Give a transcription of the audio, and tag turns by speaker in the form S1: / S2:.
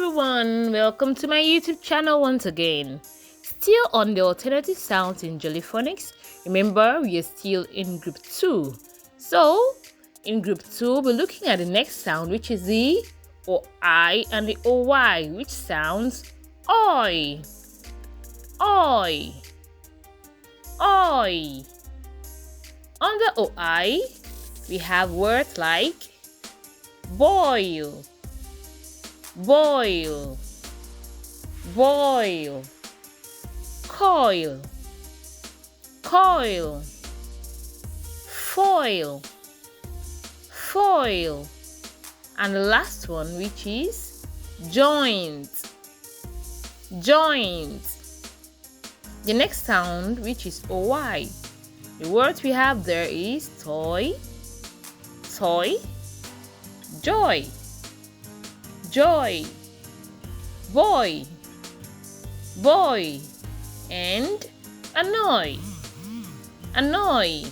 S1: everyone, welcome to my YouTube channel once again. Still on the alternative sounds in phonics. Remember, we are still in group 2. So, in group 2, we're looking at the next sound, which is the OI and the OY, which sounds oi, oi, oi. On the OI, we have words like boil, boil, boil, coil, coil, foil, foil, and the last one, which is joint, joint. The next sound, which is OY, the words we have there is toy, toy, joy, joy, boy, boy, and annoy, annoy.